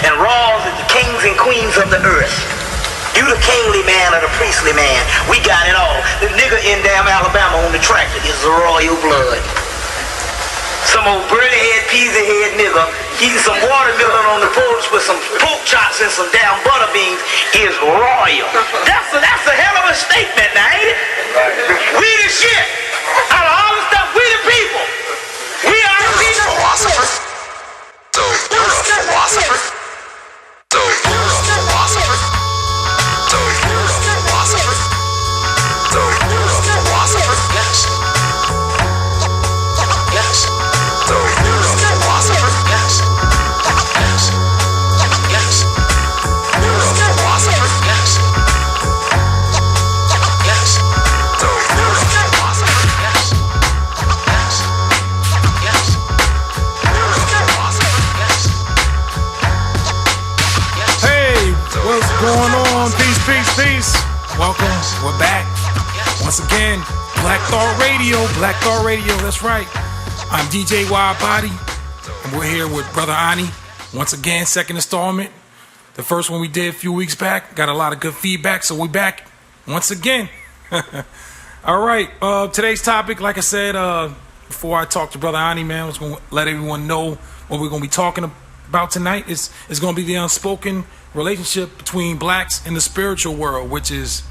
And Rawls is the kings and queens of the earth. You the kingly man or the priestly man. We got it all. The nigga in damn Alabama on the tractor is the royal blood. Some old burly head, peasy head nigga eating some watermelon on the porch with some pork chops and some damn butter beans is royal. That's a hell of a statement now, ain't it? We the shit. Out of all the stuff, we the people. We are the people. Philosopher. So you're a philosopher. So you're a philosopher. So you're a philosopher. So you're a philosopher. Yes. Yes. So you're a philosopher. Yes. Yes. Yes. You're a philosopher. Yes. Yes. So you're a philosopher. Yes. Yes. Yes. You're a philosopher. Yes. Yes. Hey, what's going on? Peace. Welcome. We're back. Once again, Black Thought Radio, that's right. I'm DJ Widebody, and we're here with Brother Ani. Once again, second installment. The first one we did a few weeks back. Got a lot of good feedback, so we're back once again. All right, today's topic, like I said, before I talk to Brother Ani, man, I was going to let everyone know what we're going to be talking about tonight. It's going to be the unspoken relationship between blacks and the spiritual world, which is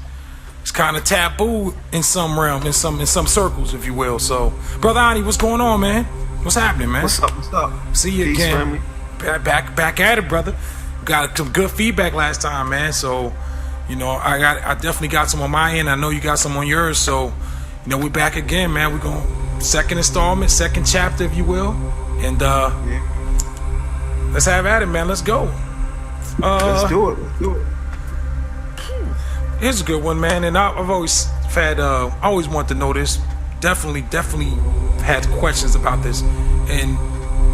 it's kind of taboo in some realm, in some circles, if you will. So, Brother Ani, what's going on, man? What's happening, man? What's up? See you Peace, again. family. Back at it, brother. Got some good feedback last time, man. So, you know, I definitely got some on my end. I know you got some on yours. So, you know, we're back again, man. We're going second installment, second chapter, if you will. And let's have at it, man. Let's go. Let's do it. Here's a good one, man. And I've always had, I always wanted to know this. Definitely had questions about this. And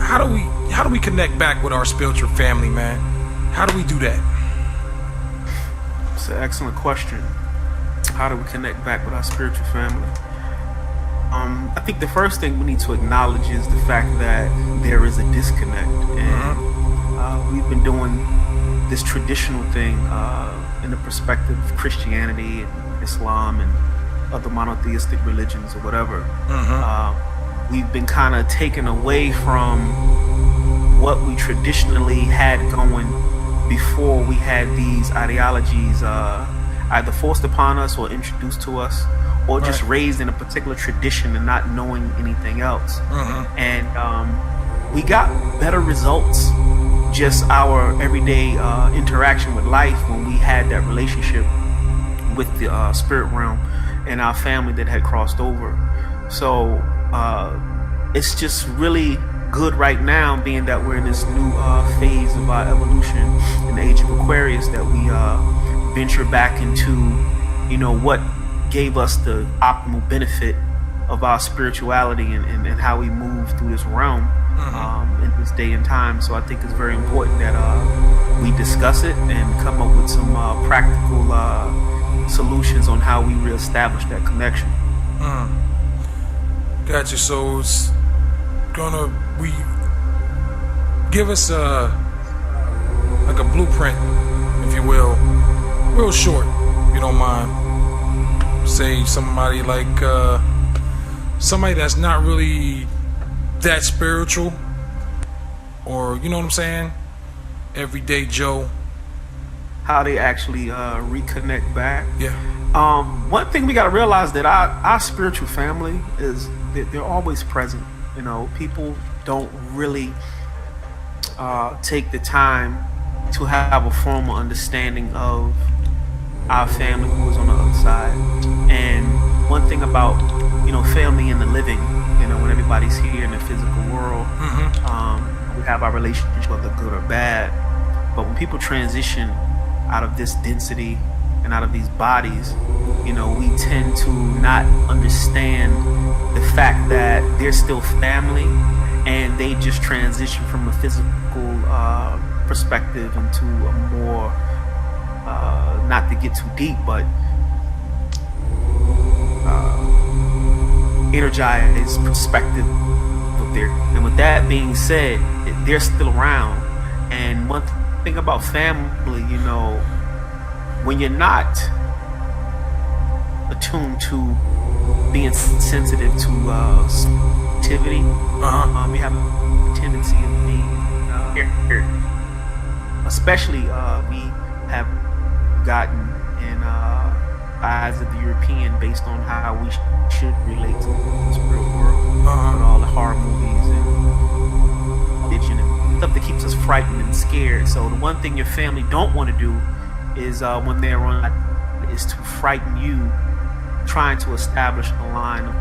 how do we connect back with our spiritual family, man? How do we do that? It's an excellent question. How do we connect back with our spiritual family? I think the first thing we need to acknowledge is the fact that there is a disconnect, and we've been doing this traditional thing in the perspective of Christianity and Islam and other monotheistic religions or whatever. We've been kind of taken away from what we traditionally had going before we had these ideologies either forced upon us or introduced to us, or just raised in a particular tradition and not knowing anything else. And we got better results, just our everyday interaction with life, when we had that relationship with the spirit realm and our family that had crossed over. So it's just really good right now, being that we're in this new phase of our evolution in the age of Aquarius, that we venture back into, you know, what gave us the optimal benefit of our spirituality and how we move through this realm in this day and time. So I think it's very important that we discuss it and come up with some practical solutions on how we reestablish that connection. Gotcha. So it's we give us like a blueprint, if you will, real short, if you don't mind. Say somebody like somebody that's not really that spiritual, or you know what I'm saying, everyday Joe, how they actually reconnect back. One thing we got to realize, that our spiritual family is they're always present. You know, people don't really take the time to have a formal understanding of our family who is on the other side. And one thing about, you know, family in the living, you know, when everybody's here in the physical world, we have our relationship, whether good or bad. But when people transition out of this density and out of these bodies, you know, we tend to not understand the fact that they're still family, and they just transition from a physical perspective into a more, not to get too deep, but energized perspective of their. And with that being said, they're still around. And one thing about family, you know, when you're not attuned to being sensitive to activity, you have a tendency of being here. Especially, we have gotten in eyes of the European based on how we should relate to this real world, with all the horror movies and religion and stuff that keeps us frightened and scared. So the one thing your family don't want to do is when they're on, is to frighten you, trying to establish a line of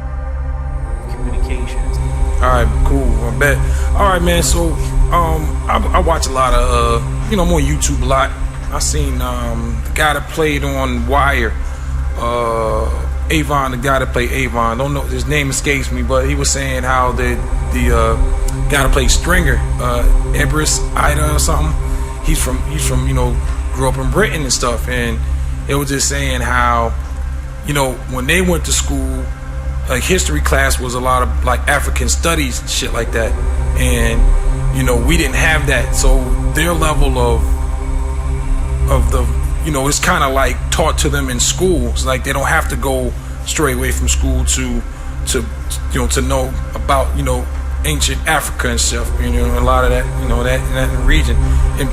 communications. All right, cool. I bet. All right, man. So, I watch a lot of, I'm on YouTube a lot. I seen the guy that played on Wire, Avon, the guy that played Avon. Don't know, his name escapes me, but he was saying how the guy that played Stringer, Ebris Ida or something. He's from grew up in Britain and stuff, and they were just saying how, when they went to school, like history class was a lot of like African studies and shit like that, and we didn't have that. So their level of the it's kind of like taught to them in school. It's like they don't have to go straight away from school to know about ancient Africa and stuff. A lot of that that in that region, and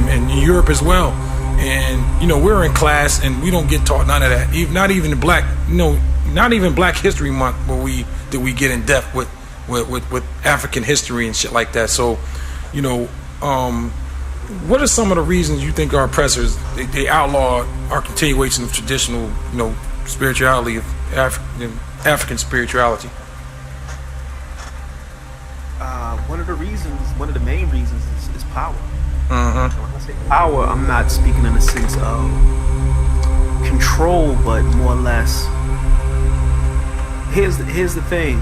in Europe as well. And we're in class and we don't get taught none of that. Not even the black, not even Black History Month where we get in depth with African history and shit like that. So, what are some of the reasons you think our oppressors they outlaw our continuation of traditional spirituality, of African spirituality? One of the main reasons is power. When I say power, I'm not speaking in the sense of control, but more or less. Here's the thing.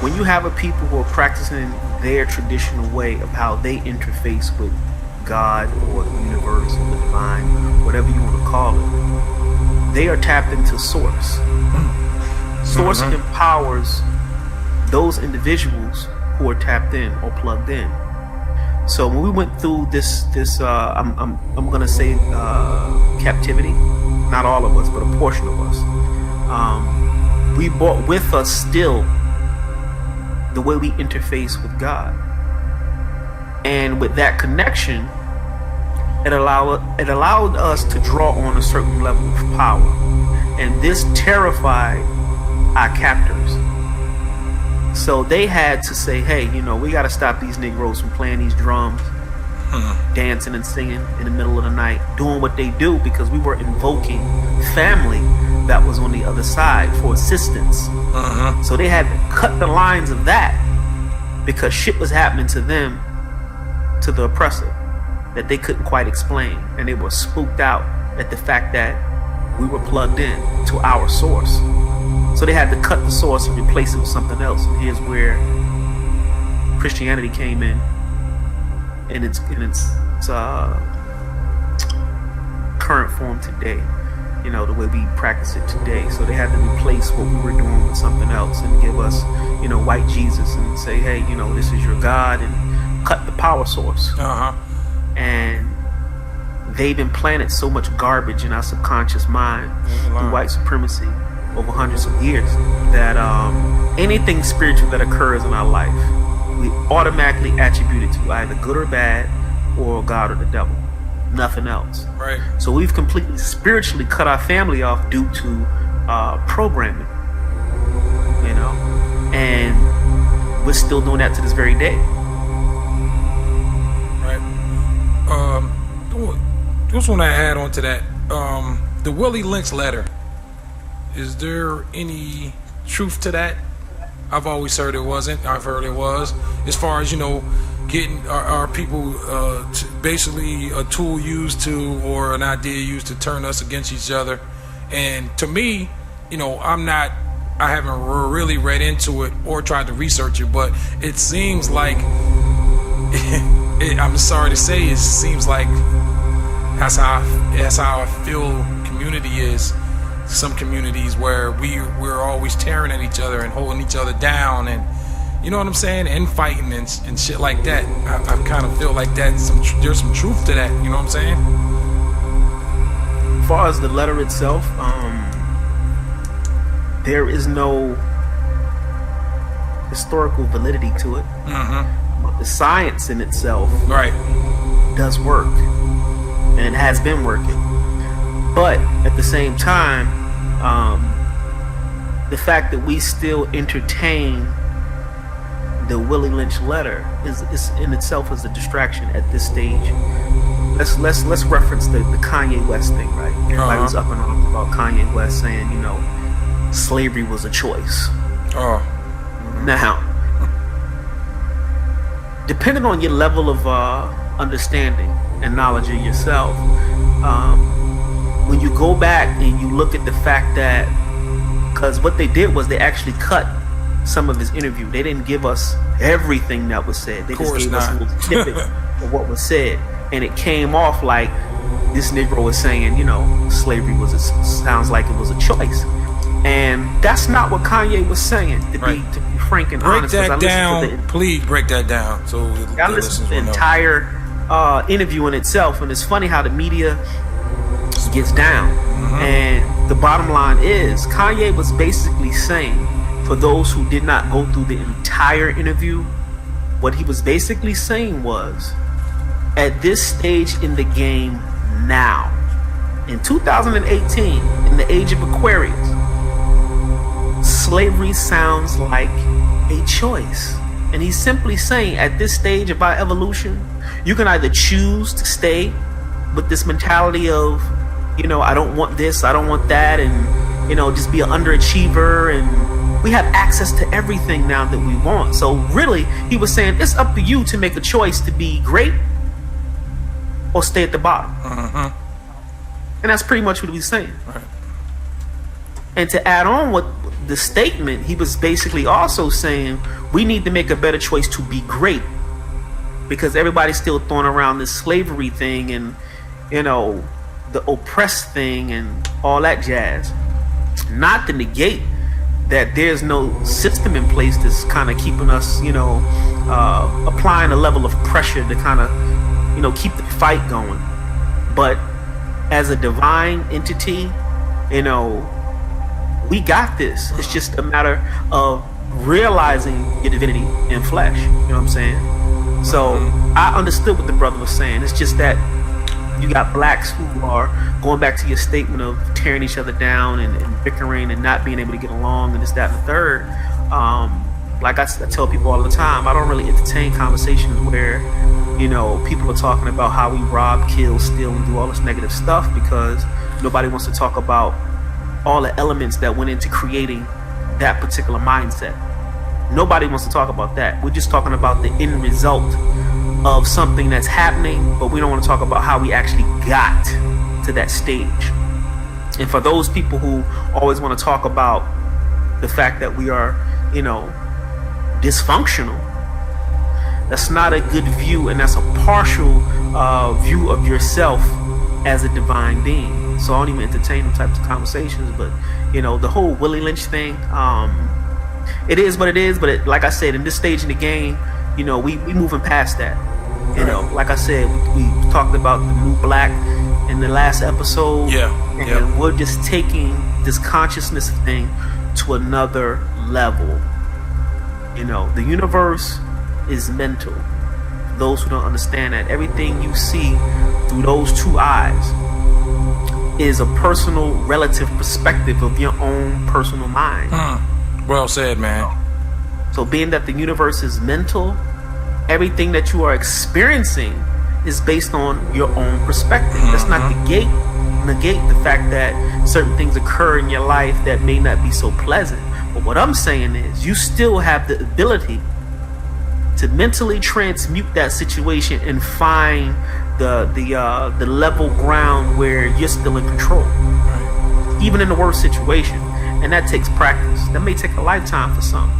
When you have a people who are practicing their traditional way of how they interface with God or the universe or the divine, whatever you want to call it, they are tapped into Source. Source empowers those individuals who are tapped in or plugged in. So when we went through this I'm gonna say captivity, not all of us, but a portion of us, we brought with us still the way we interface with God, and with that connection, it allowed us to draw on a certain level of power, and this terrified our captors. So they had to say, hey, we got to stop these Negroes from playing these drums, dancing and singing in the middle of the night, doing what they do, because we were invoking family that was on the other side for assistance. So they had to cut the lines of that because shit was happening to them, to the oppressor, that they couldn't quite explain. And they were spooked out at the fact that we were plugged in to our source. So they had to cut the source and replace it with something else. And here's where Christianity came in its current form today. The way we practice it today. So they had to replace what we were doing with something else and give us, white Jesus and say, hey, this is your God, and cut the power source. And they've implanted so much garbage in our subconscious mind through white supremacy over hundreds of years that anything spiritual that occurs in our life, we automatically attribute it to either good or bad, or God or the devil. Nothing else. Right. So we've completely spiritually cut our family off due to programming. And we're still doing that to this very day. Right. Just want to add on to that. The Willie Lynch letter. Is there any truth to that? I've always heard it wasn't. I've heard it was. As far as getting our people basically a tool used to, or an idea used to turn us against each other. And to me, I haven't really read into it or tried to research it, but it seems like I'm sorry to say, it seems like that's how I feel community is. Some communities where we're always tearing at each other and holding each other down, and you know what I'm saying, and fighting and shit like that. I kind of feel like there's some truth to that. You know what I'm saying? As far as the letter itself, there is no historical validity to it. But the science in itself does work, and it has been working. But at the same time, the fact that we still entertain the Willie Lynch letter is in itself is a distraction at this stage. Let's reference the Kanye West thing, right? Everybody was up and on about Kanye West saying, you know, slavery was a choice. Now, depending on your level of understanding and knowledge of yourself, when you go back and you look at the fact that, because what they did was they actually cut some of his interview. They didn't give us everything that was said. They just gave us a little snippet of what was said, and it came off like this Negro was saying, you know, slavery sounds like it was a choice. And that's not what Kanye was saying, to be frank and honest. Break that down. Please break that down. So I listened to the entire interview in itself, and it's funny how the media gets down. And the bottom line is, Kanye was basically saying, for those who did not go through the entire interview, what he was basically saying was, at this stage in the game now, in 2018, in the age of Aquarius, slavery sounds like a choice. And he's simply saying, at this stage of our evolution, you can either choose to stay with this mentality of, you know, I don't want this, I don't want that, and, you know, just be an underachiever, and we have access to everything now that we want. So really, he was saying, it's up to you to make a choice to be great or stay at the bottom. And that's pretty much what he was saying. And to add on what the statement, he was basically also saying, we need to make a better choice to be great, because everybody's still throwing around this slavery thing and, you know, the oppressed thing and all that jazz. Not to negate that there's no system in place that's kind of keeping us, you know, applying a level of pressure to kind of, you know, keep the fight going. But as a divine entity, you know, we got this. It's just a matter of realizing your divinity in flesh. You know what I'm saying? So I understood what the brother was saying. It's just that you got blacks who are going back to your statement of tearing each other down and bickering and not being able to get along and this, that, and the third. Like I tell people all the time, I don't really entertain conversations where, you know, people are talking about how we rob, kill, steal, and do all this negative stuff, because nobody wants to talk about all the elements that went into creating that particular mindset. Nobody wants to talk about that. We're just talking about the end result of something that's happening, but we don't want to talk about how we actually got to that stage. And for those people who always want to talk about the fact that we are, you know, dysfunctional, that's not a good view, and that's a partial view of yourself as a divine being. So I don't even entertain them types of conversations. But, you know, the whole Willie Lynch thing, it is what it is. But like I said, in this stage in the game, you know, we moving past that. You know, like I said, we talked about the new black in the last episode. And we're just taking this consciousness thing to another level. You know, the universe is mental. Those who don't understand that, everything you see through those two eyes is a personal, relative perspective of your own personal mind. Well said, man. So being that the universe is mental, everything that you are experiencing is based on your own perspective. Let's not negate the fact that certain things occur in your life that may not be so pleasant. But what I'm saying is, you still have the ability to mentally transmute that situation and find the level ground where you're still in control, even in the worst situation. And that takes practice. That may take a lifetime for some,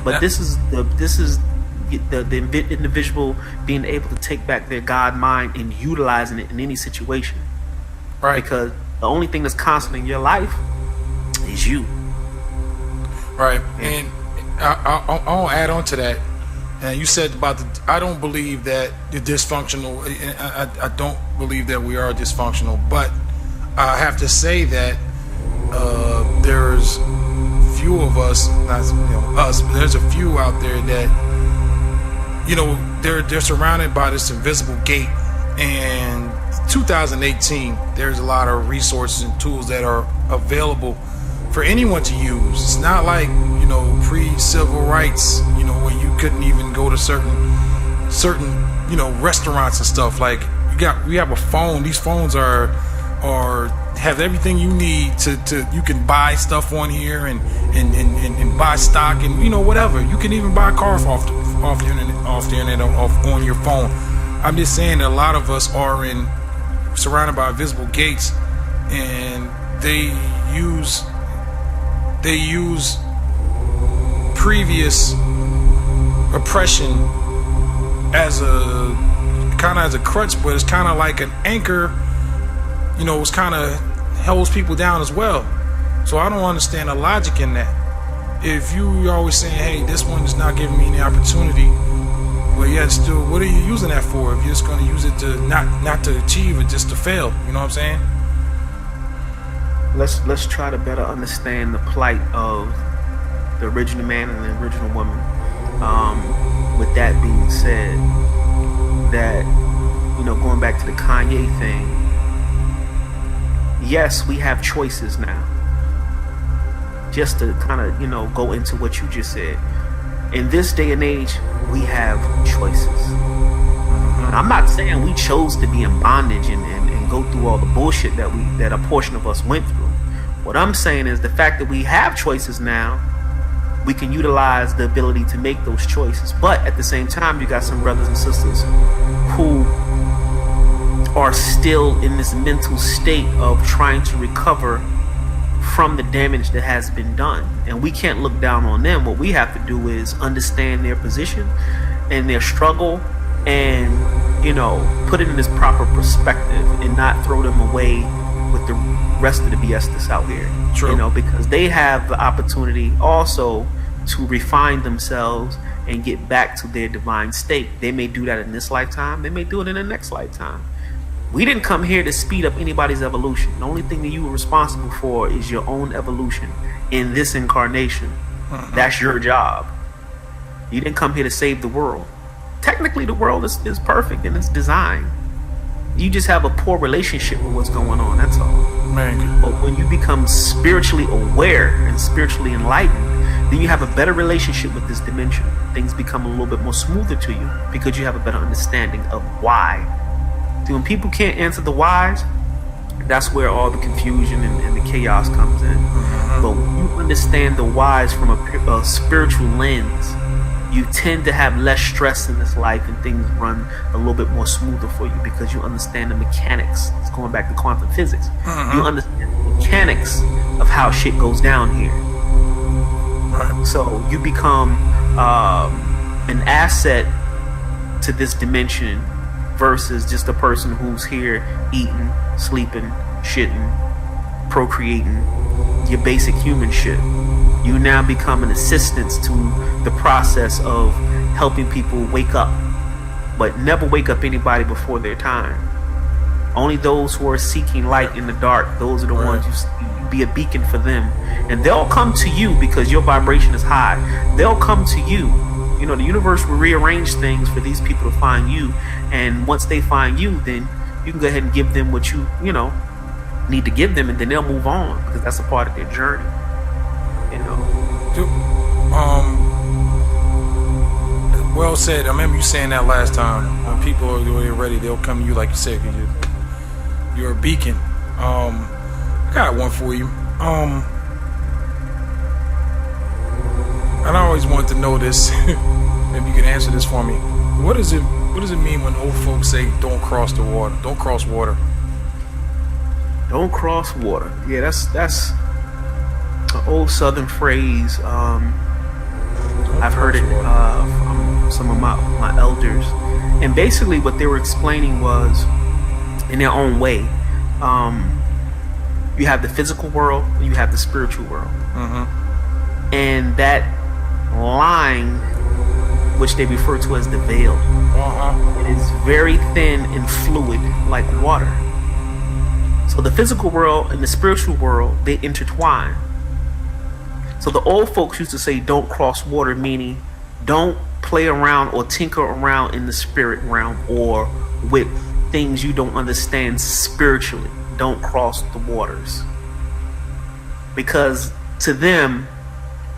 but this is the individual being able to take back their God mind and utilizing it in any situation. Because the only thing that's constant in your life is you. And I'll add on to that. And you said about I don't believe that you're dysfunctional. I don't believe that we are dysfunctional, but I have to say that there's few of us, not us, but there's a few out there that they're surrounded by this invisible gate. And 2018, there's a lot of resources and tools that are available for anyone to use. It's not like pre-civil rights, when you couldn't even go to certain restaurants and stuff. Like we have a phone. These phones are have everything you need to you can buy stuff on here and buy stock and whatever. You can even buy a car off the internet on your phone. I'm just saying that a lot of us are surrounded by invisible gates, and they use previous oppression as a crutch, but it's kind of like an anchor. It's kind of holds people down as well. So I don't understand the logic in that. If you're always saying, hey, this one is not giving me any opportunity, but yet still, what are you using that for? If you're just going to use it to not to achieve it, just to fail, you know what I'm saying? Let's try to better understand the plight of the original man and the original woman. With that being said, that going back to the Kanye thing, yes, we have choices now. Just to kind of go into what you just said, in this day and age, we have choices. And I'm not saying we chose to be in bondage and go through all the bullshit that a portion of us went through. What I'm saying is the fact that we have choices now, we can utilize the ability to make those choices. But at the same time, you got some brothers and sisters who are still in this mental state of trying to recover from the damage that has been done. And we can't look down on them. What we have to do is understand their position and their struggle and, put it in this proper perspective and not throw them away with the rest of the BS that's out here. True. Because they have the opportunity also to refine themselves and get back to their divine state. They may do that in this lifetime. They may do it in the next lifetime. We didn't come here to speed up anybody's evolution. The only thing that you were responsible for is your own evolution in this incarnation. That's your job. You didn't come here to save the world. Technically, the world is perfect in its design. You just have a poor relationship with what's going on, that's all. Man. But when you become spiritually aware and spiritually enlightened, then you have a better relationship with this dimension. Things become a little bit more smoother to you because you have a better understanding of why. See, when people can't answer the whys, that's where all the confusion and the chaos comes in. But when you understand the whys from a spiritual lens, you tend to have less stress in this life and things run a little bit more smoother for you because you understand the mechanics. It's going back to quantum physics. You understand the mechanics of how shit goes down here. So you become an asset to this dimension versus just a person who's here eating, sleeping, shitting, procreating, your basic human shit. You now become an assistance to the process of helping people wake up, but never wake up anybody before their time. Only those who are seeking light in the dark, those are the ones you be a beacon for them. And they'll come to you because your vibration is high. They'll come to you. The universe will rearrange things for these people to find you. And once they find you, then you can go ahead and give them what you need to give them, and then they'll move on because that's a part of their journey. Well said. I remember you saying that last time. When people are ready, they'll come to you, like you said, because you're a beacon. I got one for you. And I always wanted to know this. Maybe you can answer this for me. What does it mean when old folks say don't cross the water? Don't cross water. Don't cross water. Yeah, that's an old Southern phrase. I've heard it from some of my elders, and basically what they were explaining was, in their own way, you have the physical world and you have the spiritual world, and that line which they refer to as the veil. It is very thin and fluid like water. So the physical world and the spiritual world, they intertwine. So the old folks used to say, don't cross water, meaning don't play around or tinker around in the spirit realm or with things you don't understand spiritually. Don't cross the waters. Because to them,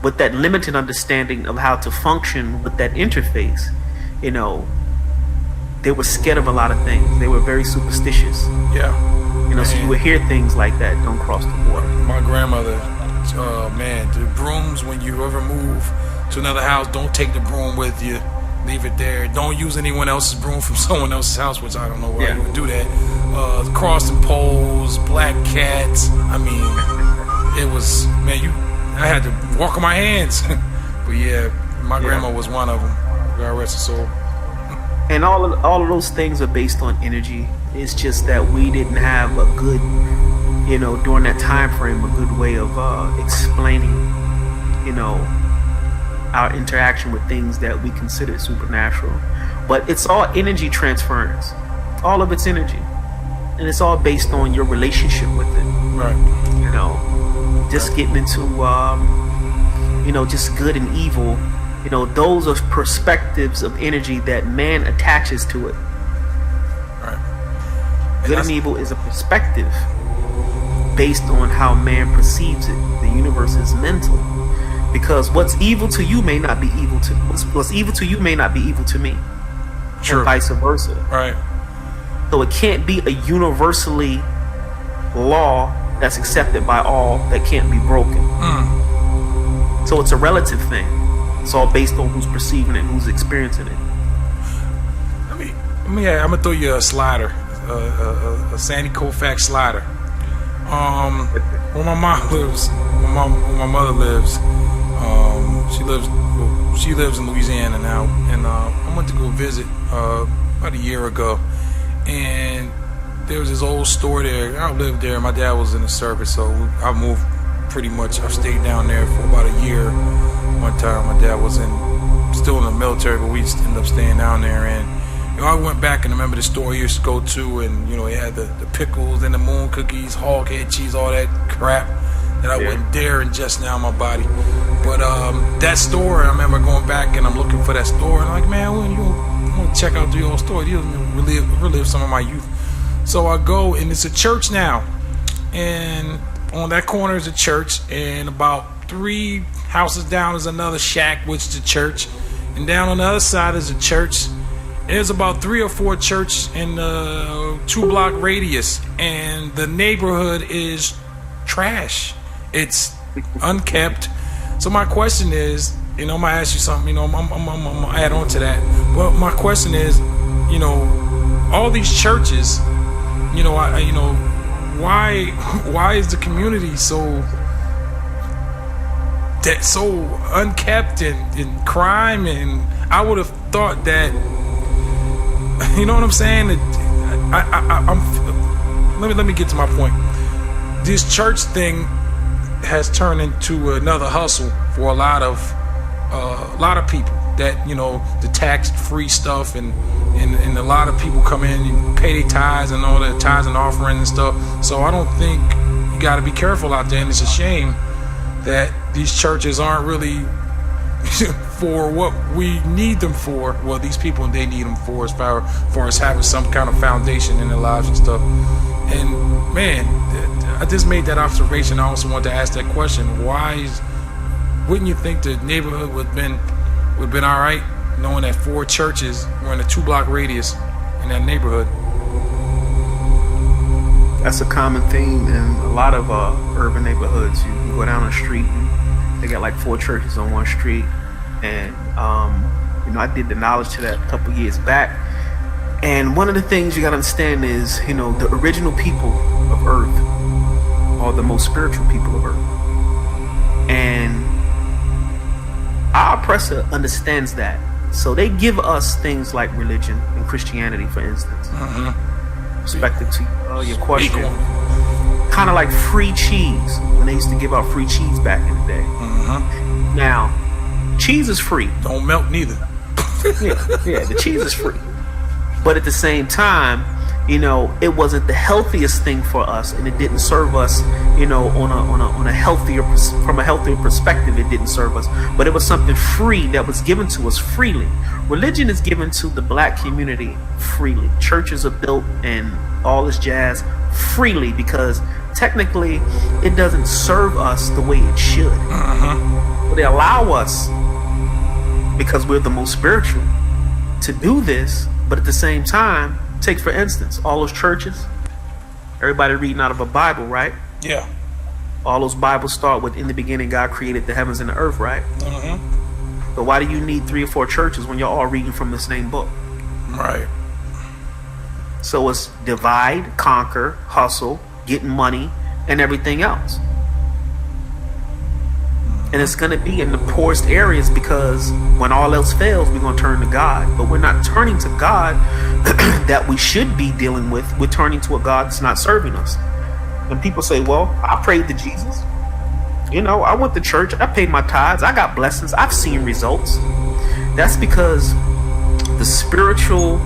with that limited understanding of how to function with that interface, you know, they were scared of a lot of things. They were very superstitious. Yeah. You know, so you would hear things like that, don't cross the water. My grandmother, the brooms, when you ever move to another house, don't take the broom with you. Leave it there. Don't use anyone else's broom from someone else's house, which I don't know why you would do that. Crossing poles, black cats. I mean, it was, man, I had to walk on my hands. But yeah, my grandma was one of them. God rest her soul. And all of those things are based on energy. It's just that we didn't have a good, you know, during that time frame, a good way of explaining, you know, our interaction with things that we consider supernatural. But it's all energy transference. All of it's energy. And it's all based on your relationship with it. Right. You know, just getting into, you know, just good and evil. You know, those are perspectives of energy that man attaches to it. Right. Good and evil is a perspective based on how man perceives it. The universe is mental. Because what's evil to you may not be evil to what's evil to you may not be evil to me. Sure. And vice versa. Right. So it can't be a universally law that's accepted by all that can't be broken. So it's a relative thing. It's all based on who's perceiving it and who's experiencing it. I'm gonna throw you a slider, a Sandy Koufax slider. Where my mom lives, where my mother lives, she lives in Louisiana now, and I went to go visit about a year ago, and there was this old store there. I lived there. My dad was in the service, so I moved pretty much. I stayed down there for about a year. One time, my dad was still in the military, but we just ended up staying down there. And you know, I went back and remember the store I used to go to, and you know, it had the pickles and the moon cookies, hog head cheese, all that crap that I wouldn't dare ingest now in my body. But that store, I remember going back and I'm looking for that store, and I'm like, man, when you want to check out the old store, you relive some of my youth. So I go, and it's a church now, and on that corner is a church, and about 3 houses down is another shack, which is a church, and down on the other side is a church. There's about 3 or 4 churches in a 2-block radius, and the neighborhood is trash. It's unkept. So my question is, you know, I'm gonna ask you something. You know, I'm gonna add on to that. Well, my question is, you know, all these churches, you know, why is the community so unkept and crime? And I would have thought that, you know what I'm saying? Let me get to my point. This church thing has turned into another hustle for a lot of people that, you know, the tax-free stuff, and a lot of people come in and pay their tithes and all the tithes and offerings and stuff. So I don't think, you got to be careful out there, and it's a shame that these churches aren't really for what we need them for. Well, these people, they need them for as far as having some kind of foundation in their lives and stuff. And man, I just made that observation. I also wanted to ask that question. Wouldn't you think the neighborhood would have been all right, knowing that 4 churches were in a 2-block radius in that neighborhood? That's a common theme in a lot of urban neighborhoods. You can go down a street and they got like 4 churches on one street. And you know, I did the knowledge to that a couple years back. And one of the things you gotta understand is, you know, the original people of Earth are the most spiritual people of Earth. And our oppressor understands that. So they give us things like religion and Christianity, for instance. Respective to your question, kind of like free cheese, when they used to give out free cheese back in the day. Now, cheese is free. Don't melt neither. Yeah, the cheese is free. But at the same time, you know, it wasn't the healthiest thing for us, and it didn't serve us, you know, on a healthier, from a healthier perspective. It didn't serve us, but it was something free that was given to us freely. Religion is given to the black community freely. Churches are built and all this jazz freely because technically it doesn't serve us the way it should. But they allow us, because we're the most spiritual, to do this. But at the same time, take for instance, all those churches, everybody reading out of a Bible, right? Yeah. All those Bibles start with, in the beginning God created the heavens and the earth, right? But why do you need 3 or 4 churches when you're all reading from the same book? Right. So it's divide, conquer, hustle, getting money, and everything else. And it's going to be in the poorest areas, because when all else fails, we're going to turn to God. But we're not turning to God that we should be dealing with. We're turning to a God that's not serving us. When people say, well, I prayed to Jesus, you know, I went to church, I paid my tithes, I got blessings, I've seen results. That's because the spiritual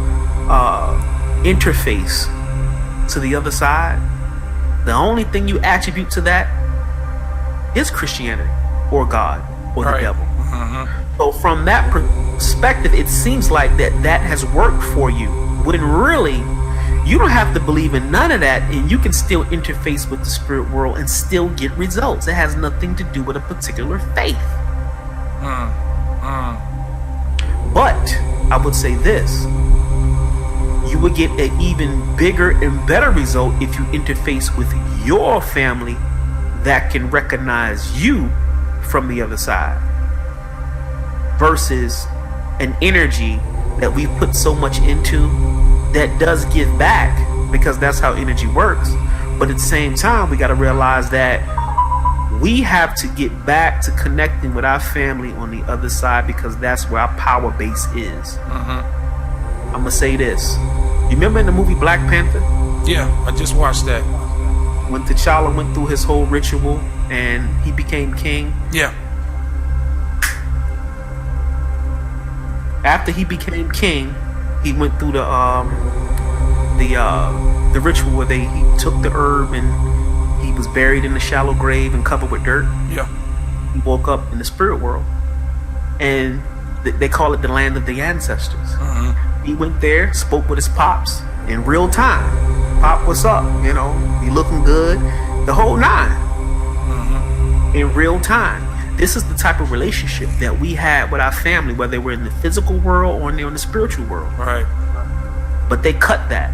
interface to the other side, the only thing you attribute to that is Christianity or God or the devil. So from that perspective, it seems like that has worked for you, when really you don't have to believe in none of that, and you can still interface with the spirit world and still get results. It has nothing to do with a particular faith. But I would say this: you would get an even bigger and better result if you interface with your family that can recognize you from the other side, versus an energy that we put so much into that does give back, because that's how energy works. But at the same time, we got to realize that we have to get back to connecting with our family on the other side, because that's where our power base is. I'm gonna say this: you remember in the movie Black Panther? Yeah, I just watched that. When T'Challa went through his whole ritual and he became king. Yeah. After he became king, he went through the ritual where he took the herb and he was buried in a shallow grave and covered with dirt. Yeah. He woke up in the spirit world, and they call it the land of the ancestors. He went there, spoke with his pops in real time. Pop, what's up? You know, you looking good? The whole 9. In real time. This is the type of relationship that we had with our family, whether we're in the physical world or in the spiritual world. Right. But they cut that.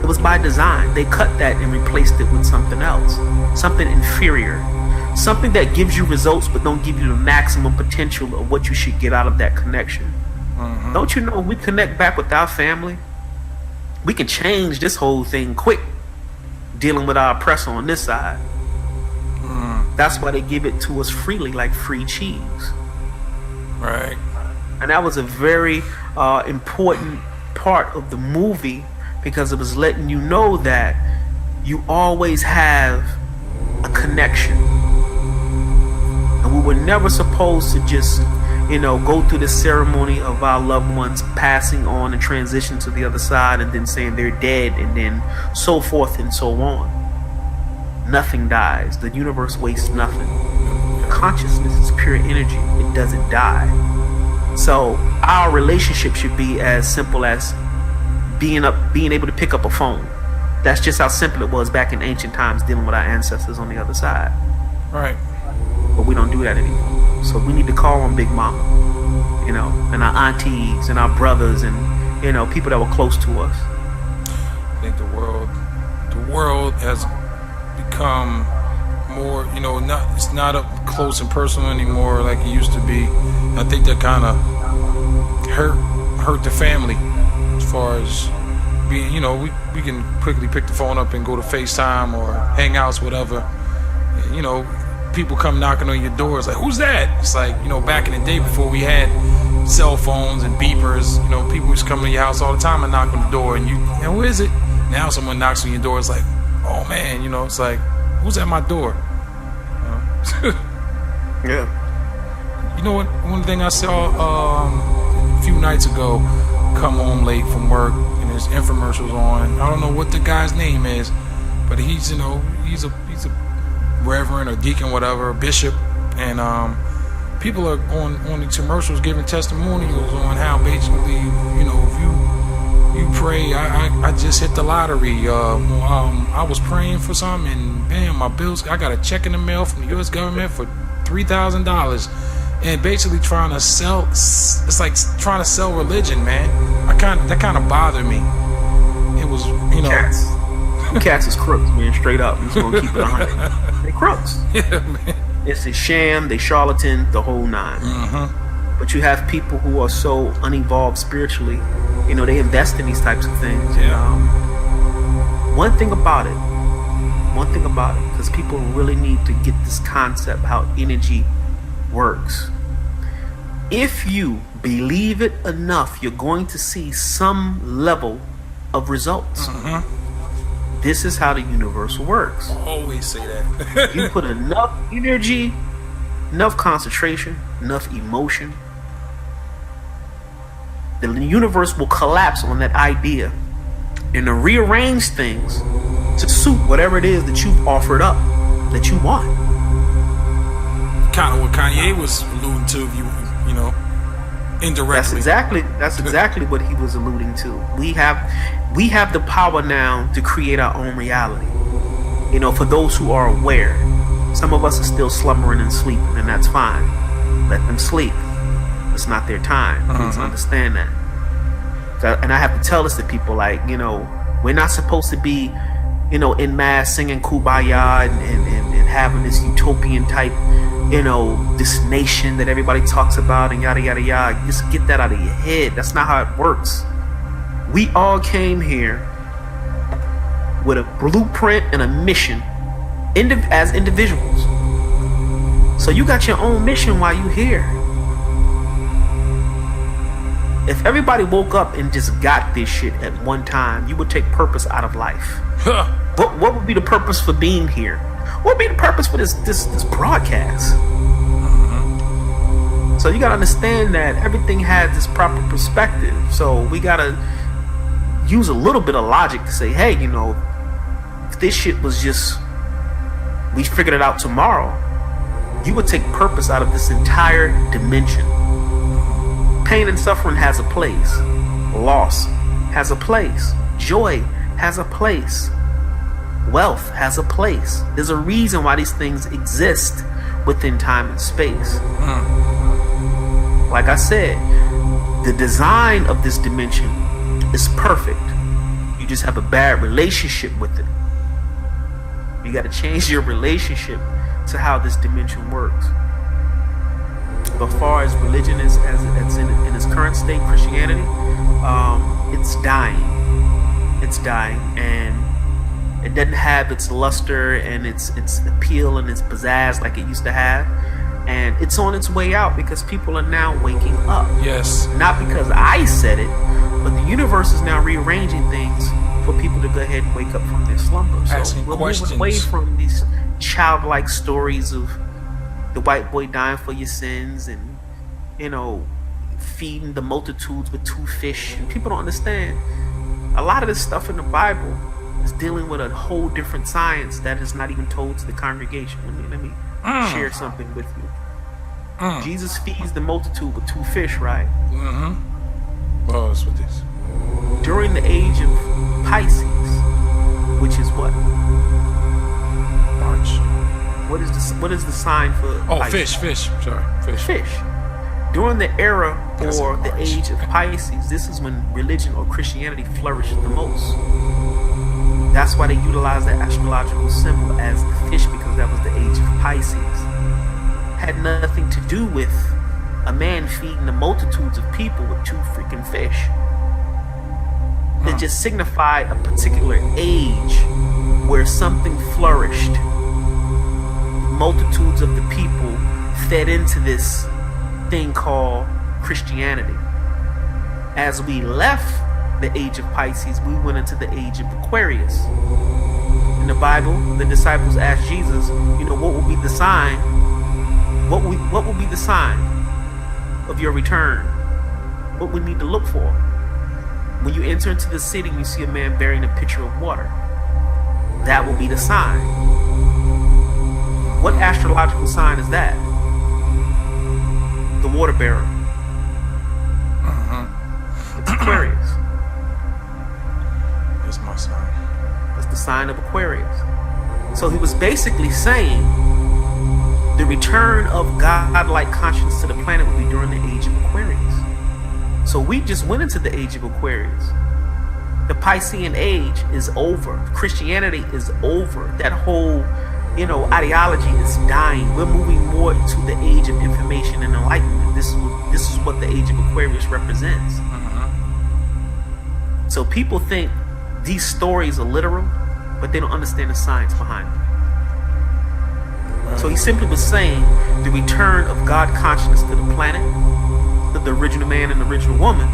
It was by design. They cut that and replaced it with something else, something inferior, something that gives you results but don't give you the maximum potential of what you should get out of that connection. Don't you know, we connect back with our family, we can change this whole thing quick, dealing with our oppressor on this side. That's why they give it to us freely, like free cheese. Right. And that was a very important part of the movie, because it was letting you know that you always have a connection. And we were never supposed to just, you know, go through the ceremony of our loved ones passing on and transition to the other side and then saying they're dead and then so forth and so on. Nothing dies. The universe wastes nothing. Consciousness is pure energy. It doesn't die. So our relationship should be as simple as being able to pick up a phone. That's just how simple it was back in ancient times, dealing with our ancestors on the other side. Right. But we don't do that anymore. So we need to call on Big Mama, you know, and our aunties and our brothers and, you know, people that were close to us. I think the world has become more, you know, it's not up close and personal anymore like it used to be. I think that kind of hurt the family, as far as being, you know, we can quickly pick the phone up and go to FaceTime or Hangouts, whatever. You know, people come knocking on your door. It's like, who's that? It's like, you know, back in the day before we had cell phones and beepers, you know, people used to come to your house all the time and knock on the door, and who is it? Now someone knocks on your door, it's like, oh man, you know, it's like, who's at my door? You know? Yeah. You know what? One thing I saw a few nights ago, come home late from work and there's infomercials on. I don't know what the guy's name is, but he's a reverend or deacon, whatever, bishop, and people are on these commercials giving testimonials on how basically, if you pray. I just hit the lottery. I was praying for something, and bam, my bills. I got a check in the mail from the U.S. government for $3,000, and basically trying to sell. It's like trying to sell religion, man. That kind of bothered me. It was, Cats is crooks, man. Straight up, I'm just gonna keep it 100. They crooks. Yeah, man. It's a sham. They charlatan. The whole nine. Mm-hmm. But you have people who are so unevolved spiritually. They invest in these types of things. Yeah. One thing about it, because people really need to get this concept how energy works. If you believe it enough, you're going to see some level of results. Mm-hmm. This is how the universe works. I always say that. You put enough energy, enough concentration, enough emotion, the universe will collapse on that idea and to rearrange things to suit whatever it is that you've offered up that you want. Kind of what Kanye was alluding to, indirectly. That's exactly what he was alluding to. We have the power now to create our own reality. For those who are aware, some of us are still slumbering and sleeping, and that's fine. Let them sleep. It's not their time. Please understand that. And I have to tell this to people, we're not supposed to be, in mass singing Kumbaya and having this utopian type, this nation that everybody talks about and yada yada yada. Just get that out of your head. That's not how it works. We all came here with a blueprint and a mission as individuals. So you got your own mission while you're here. If everybody woke up and just got this shit at one time, you would take purpose out of life. What would be the purpose for being here? What would be the purpose for this broadcast? So you gotta understand that everything has this proper perspective. So we gotta use a little bit of logic to say, hey, if this shit was just, we figured it out tomorrow, you would take purpose out of this entire dimension. Pain and suffering has a place. Loss has a place. Joy has a place. Wealth has a place. There's a reason why these things exist within time and space. Like I said, the design of this dimension is perfect. You just have a bad relationship with it. You got to change your relationship to how this dimension works. But far as religion is as in its current state, Christianity, it's dying. It's dying, and it doesn't have its luster and its appeal and its pizzazz like it used to have. And it's on its way out because people are now waking up. Yes. Not because I said it, but the universe is now rearranging things for people to go ahead and wake up from their slumber. So Asking we're questions. moving away from these childlike stories of the white boy dying for your sins and, feeding the multitudes with 2 fish. And people don't understand. A lot of this stuff in the Bible is dealing with a whole different science that is not even told to the congregation. Let me share something with you. Jesus feeds the multitude with 2 fish, right? Well, what's with this? During the age of Pisces, which is what? March. What is the sign for Pisces? Fish. Sorry, Fish. During the era or the March. age of Pisces, this is when religion or Christianity flourished the most. That's why they utilize the astrological symbol as the fish, because that was the age of Pisces. Had nothing to do with a man feeding the multitudes of people with 2 freaking fish. It just signified a particular age where something flourished. Multitudes of the people fed into this thing called Christianity. As we left the age of Pisces, we went into the age of Aquarius. In the Bible, the disciples asked Jesus, what will be the sign? What will be the sign? of your return, what we need to look for. When you enter into the city and you see a man bearing a pitcher of water, that will be the sign. What astrological sign is that? The water bearer. It's Aquarius. That's my sign. That's the sign of Aquarius. So he was basically saying the return of godlike consciousness to the planet will be during the age of Aquarius. So we just went into the age of Aquarius. The Piscean age is over. Christianity is over. That whole, ideology is dying. We're moving more into the age of information and enlightenment. This is what the age of Aquarius represents. So people think these stories are literal, but they don't understand the science behind them. So he simply was saying the return of God consciousness to the planet, the original man and the original woman,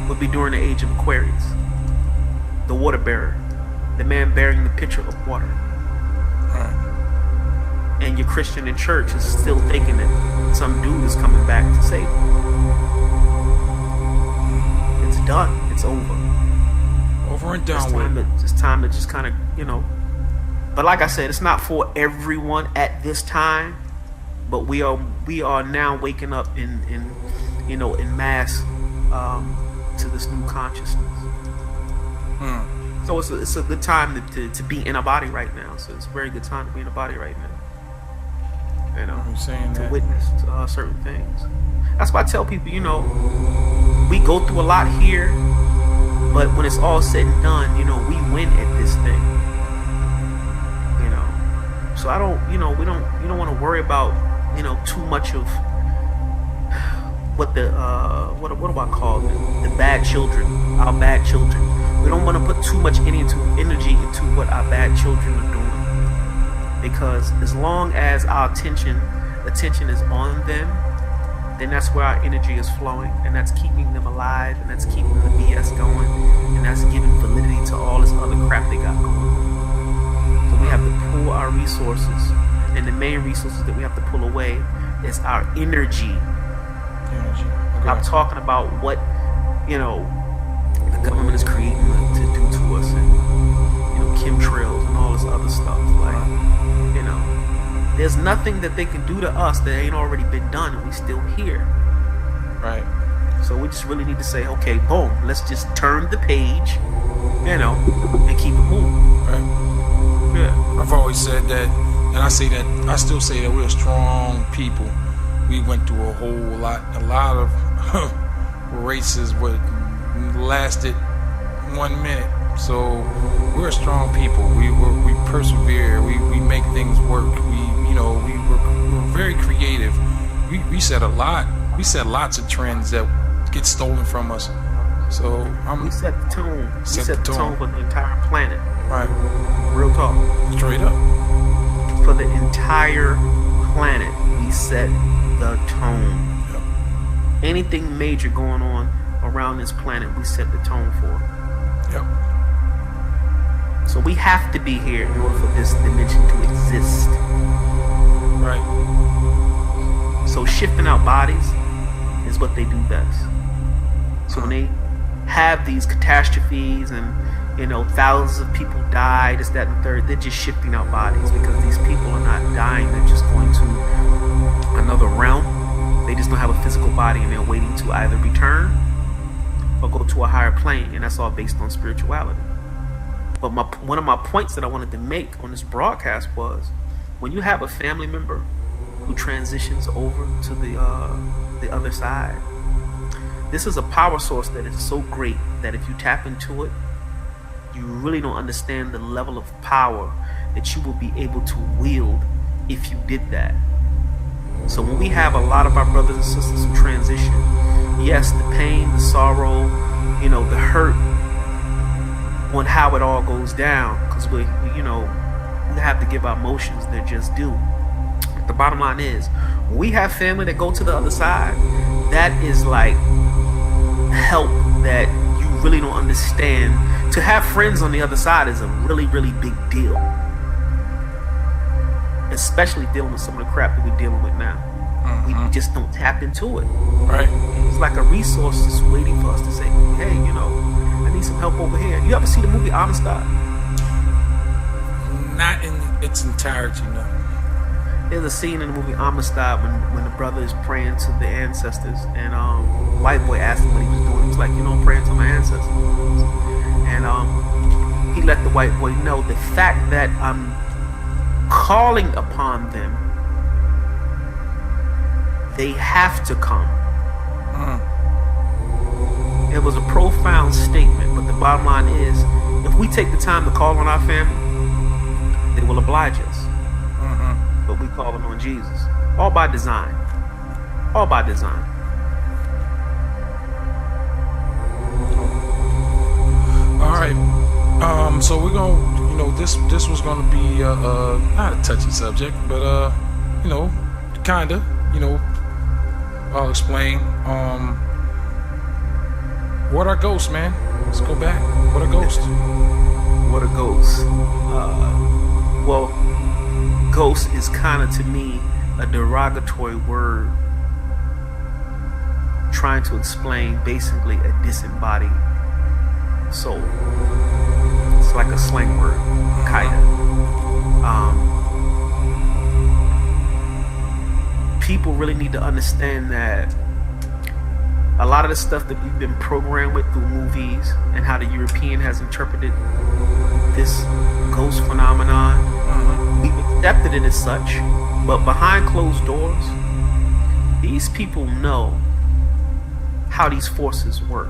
would be during the age of Aquarius. The water bearer, the man bearing the pitcher of water. And your Christian in church is still thinking that some dude is coming back to save them. It's done. It's over. Over and done with. It's time to just kind of, But like I said, it's not for everyone at this time. But we are now waking up in mass to this new consciousness. So it's a good time to be in a body right now. So it's a very good time to be in a body right now. I'm saying to that. witness certain things. That's why I tell people, we go through a lot here, but when it's all said and done, we win at this thing. So I don't, you don't want to worry about, too much of what the what do I call it? The bad children, our bad children. We don't want to put too much energy into what our bad children are doing. Because as long as our attention is on them, then that's where our energy is flowing, and that's keeping them alive, and that's keeping the BS going, and that's giving validity to all this other crap they got going on. So we have to pull our resources, and the main resources that we have to pull away is our energy. Okay. I'm talking about what the government is creating to do to us, and chemtrails and all this other stuff. There's nothing that they can do to us that ain't already been done, and we still here. Right. So we just really need to say, okay, boom, let's just turn the page, and keep it moving. Right. Yeah. I've always said that, and I still say that we're strong people. We went through a lot of races what lasted 1 minute. So we're strong people. We persevere. We make things work. We're very creative. We set lots of trends that get stolen from us. So we set the tone. We set the tone for the entire planet. Right. Real talk. Straight up. For the entire planet, we set the tone. Yep. Anything major going on around this planet, we set the tone for. Yep. So we have to be here in order for this dimension to exist. Right. So shifting out bodies is what they do best. So when they have these catastrophes and thousands of people die, this, that, and the third, they're just shifting out bodies because these people are not dying. They're just going to another realm. They just don't have a physical body, and they're waiting to either return or go to a higher plane, and that's all based on spirituality. But one of my points that I wanted to make on this broadcast was, when you have a family member who transitions over to the other side, this is a power source that is so great that if you tap into it, you really don't understand the level of power that you will be able to wield if you did that. So when we have a lot of our brothers and sisters who transition, yes, the pain, the sorrow, the hurt on how it all goes down, because we have to give our emotions their just due. But the bottom line is, when we have family that go to the other side, that is like help that you really don't understand. To have friends on the other side is a really, really big deal. Especially dealing with some of the crap that we're dealing with now. We just don't tap into it. Right. It's like a resource just waiting for us to say, hey, you know, I need some help over here. You ever see the movie Amistad? Not in its entirety, no. There's a scene in the movie Amistad when the brother is praying to the ancestors, and white boy asked him what he was doing. He was like, you know, I'm praying to my ancestors. And he let the white boy know the fact that I'm calling upon them, they have to come. It was a profound statement, but the bottom line is, if we take the time to call on our family, they will oblige us. But we call them on Jesus. All by design. All by design. All right. So we're gonna, you know, this was gonna be not a touchy subject, but you know, kinda, you know, I'll explain. What are ghosts, man? Let's go back. What are ghosts? What are ghosts? Well, ghost is kind of, to me, a derogatory word trying to explain basically a disembodied soul. It's like a slang word, kinda. People really need to understand that a lot of the stuff that we've been programmed with through movies and how the European has interpreted this ghost phenomenon, we've accepted it as such, but behind closed doors, these people know how these forces work.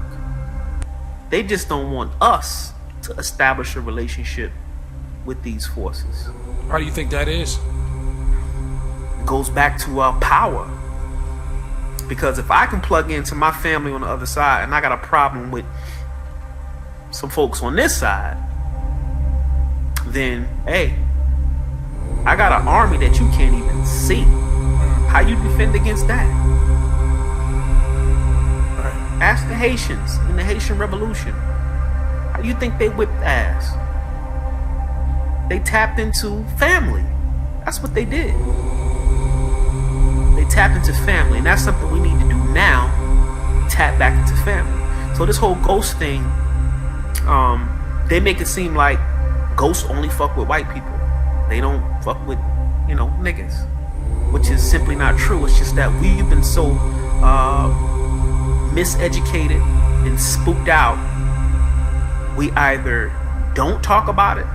They just don't want us to establish a relationship with these forces. Why do you think that is? It goes back to our power. Because if I can plug into my family on the other side and I got a problem with some folks on this side, then, hey, I got an army that you can't even see. How you defend against that? Right. Ask the Haitians in the Haitian Revolution. How you think they whipped ass? They tapped into family. That's what they did. They tapped into family, and that's something we need to do now. Tap back into family. So this whole ghost thing, they make it seem like ghosts only fuck with white people. They don't fuck with, you know, niggas, which is simply not true. It's just that we've been so miseducated and spooked out. We either don't talk about it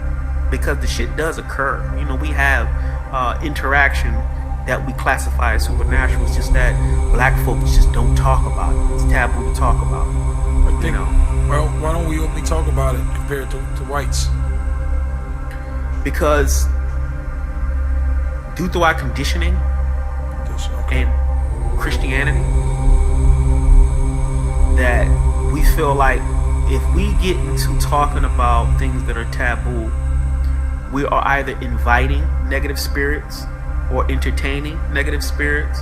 because the shit does occur. You know, we have interaction that we classify as supernatural. It's just that black folks just don't talk about it. It's taboo to talk about. But, you know. Well, why don't we openly talk about it compared to whites? Because due to our conditioning and Christianity, that we feel like if we get into talking about things that are taboo, we are either inviting negative spirits or entertaining negative spirits,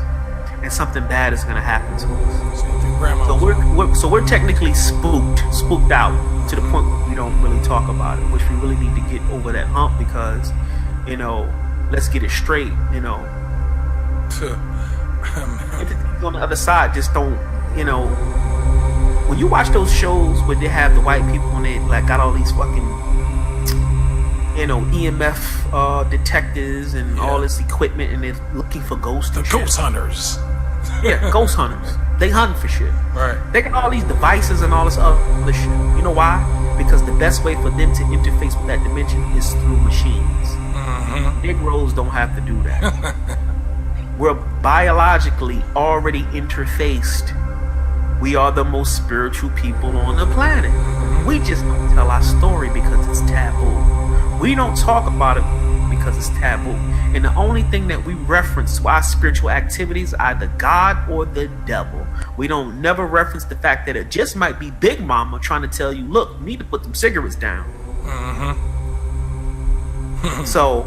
and something bad is going to happen to us. So we're technically spooked out to the point where we don't really talk about it, which we really need to get over that hump, because, you know, let's get it straight, you know. Entities on the other side just don't, you know, when you watch those shows where they have the white people and they like got all these fucking, you know, EMF detectors and all this equipment, and they're looking for ghosts. The ghost hunters. Yeah, ghost hunters. They hunt for shit. Right. They got all these devices and all this other shit. You know why? Because the best way for them to interface with that dimension is through machines. Negroes don't have to do that. We're biologically already interfaced. We are the most spiritual people on the planet. We just don't tell our story because it's taboo. We don't talk about it because it's taboo. And the only thing that we reference to our spiritual activities is either God or the devil. We don't never reference the fact that it just might be Big Mama trying to tell you, look, you need to put them cigarettes down. So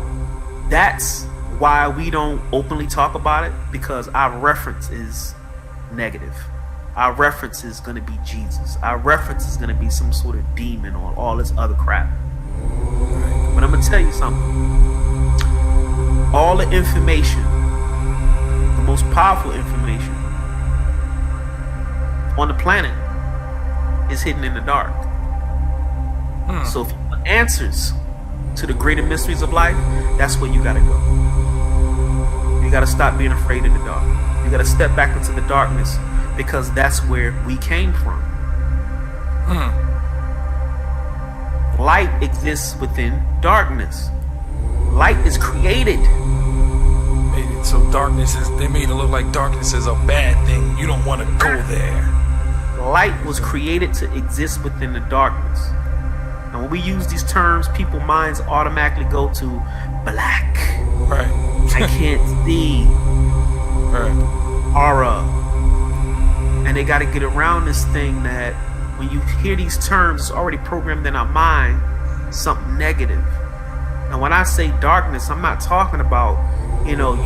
that's why we don't openly talk about it, because our reference is negative. Our reference is going to be Jesus. Our reference is going to be some sort of demon or all this other crap. But I'm going to tell you something. All the information, the most powerful information on the planet is hidden in the dark. So if you want answers to the greater mysteries of life, that's where you gotta go. You gotta stop being afraid of the dark. You gotta step back into the darkness, because that's where we came from. Light exists within darkness. Light is created. So darkness is, they made it look like darkness is a bad thing. You don't want to go there. Light was created to exist within the darkness. And when we use these terms, people's minds automatically go to black. Right. I can't see. Right. Aura. And they got to get around this thing that when you hear these terms, it's already programmed in our mind something negative. And when I say darkness, I'm not talking about, you know,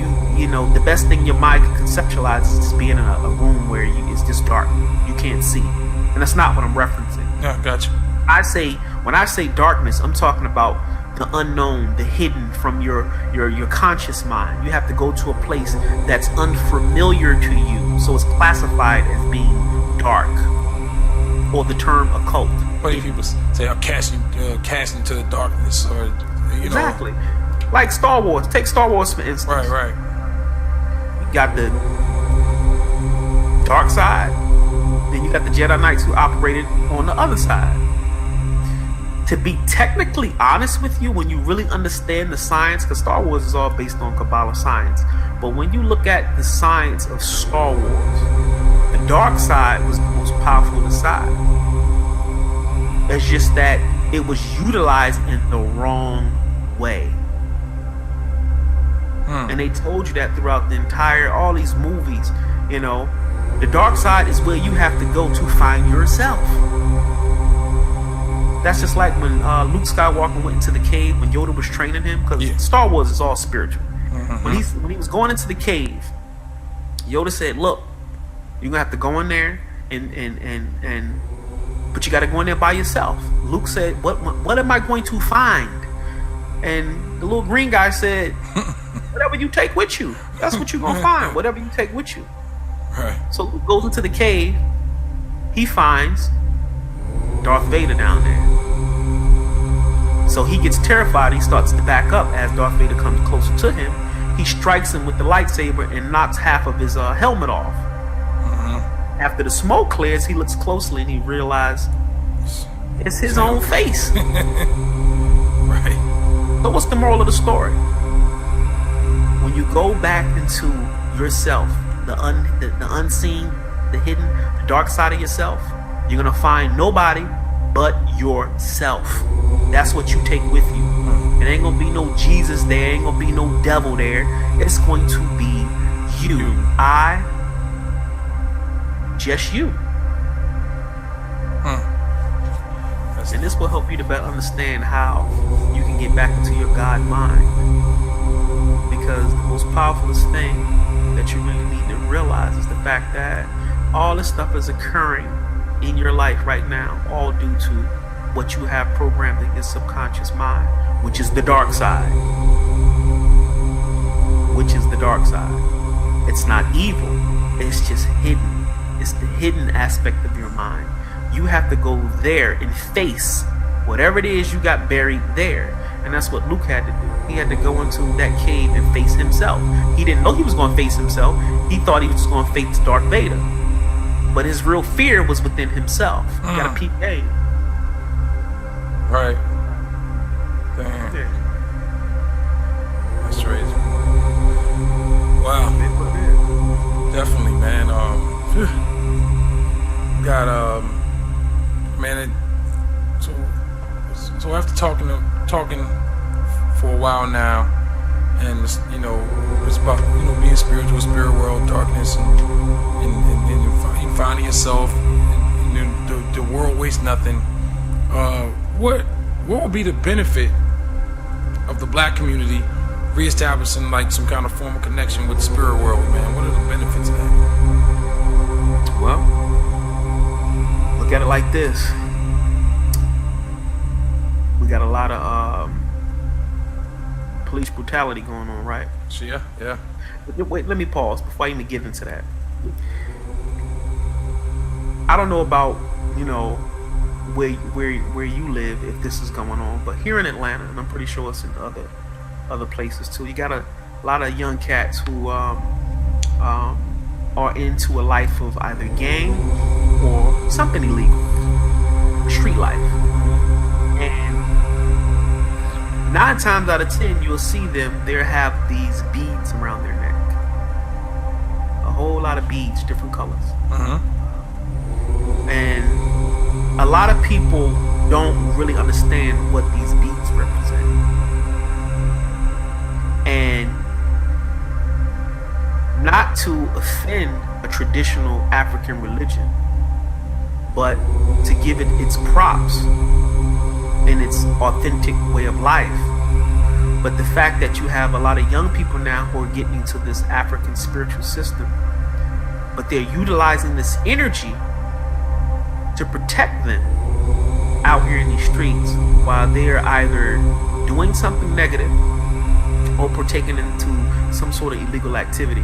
the best thing your mind can conceptualize is just being in a room where it's just dark. You can't see. And that's not what I'm referencing. Yeah, gotcha. When I say darkness, I'm talking about the unknown, the hidden from your conscious mind. You have to go to a place that's unfamiliar to you, so it's classified as being dark, or the term occult. What do people say? I'm casting into the darkness, or Exactly. Like Star Wars. Take Star Wars for instance. Right. You got the dark side, then you got the Jedi Knights who operated on the other side. To be technically honest with you, when you really understand the science, because Star Wars is all based on Kabbalah science, but when you look at the science of Star Wars, the dark side was the most powerful side. It's just that it was utilized in the wrong way. And they told you that throughout all these movies. The dark side is where you have to go to find yourself. That's just like when Luke Skywalker went into the cave when Yoda was training him, because Star Wars is all spiritual. When he was going into the cave, Yoda said, "Look, you're gonna have to go in there but you got to go in there by yourself." Luke said, "What am I going to find?" And the little green guy said, "Whatever you take with you, that's what you're gonna find. Whatever you take with you." Right. So Luke goes into the cave. He finds Darth Vader down there. So he gets terrified. He starts to back up as Darth Vader comes closer to him. He strikes him with the lightsaber and knocks half of his helmet off. After the smoke clears, he looks closely and he realizes it's his own face. Right. So what's the moral of the story? When you go back into yourself, the unseen, the hidden, the dark side of yourself, you're gonna find nobody but yourself. That's what you take with you. It ain't gonna be no Jesus there, ain't gonna be no devil there. It's going to be you. Just you. And this will help you to better understand how you can get back into your God mind. Because the most powerful thing that you really need to realize is the fact that all this stuff is occurring in your life right now, all due to what you have programmed in your subconscious mind, which is the dark side. It's not evil, it's just hidden. It's the hidden aspect of your mind. You have to go there and face whatever it is you got buried there. And that's what Luke had to do. He had to go into that cave and face himself. He didn't know he was going to face himself. He thought he was just going to face Darth Vader. But his real fear was within himself. You got to peep game. Right. Damn. Yeah. That's crazy. Wow. Definitely, man. So after talking for a while now, and it's about being spiritual, spirit world, darkness, and finding yourself, and the world wastes nothing. What would be the benefit of the black community reestablishing like some kind of formal connection with the spirit world, man? What are the benefits of that? Well, look at it like this. We got a lot of police brutality going on, right? Yeah. Wait, let me pause before I even get into that. I don't know about, where you live, if this is going on, but here in Atlanta, and I'm pretty sure it's in other places too, you got a lot of young cats who are into a life of either gang or something illegal, street life. And 9 times out of 10, you'll see them, they have these beads around their neck. A whole lot of beads, different colors. And a lot of people don't really understand what these beads represent. And not to offend a traditional African religion, but to give it its props in its authentic way of life. But the fact that you have a lot of young people now who are getting into this African spiritual system, but they're utilizing this energy to protect them out here in these streets while they're either doing something negative or partaking into some sort of illegal activity.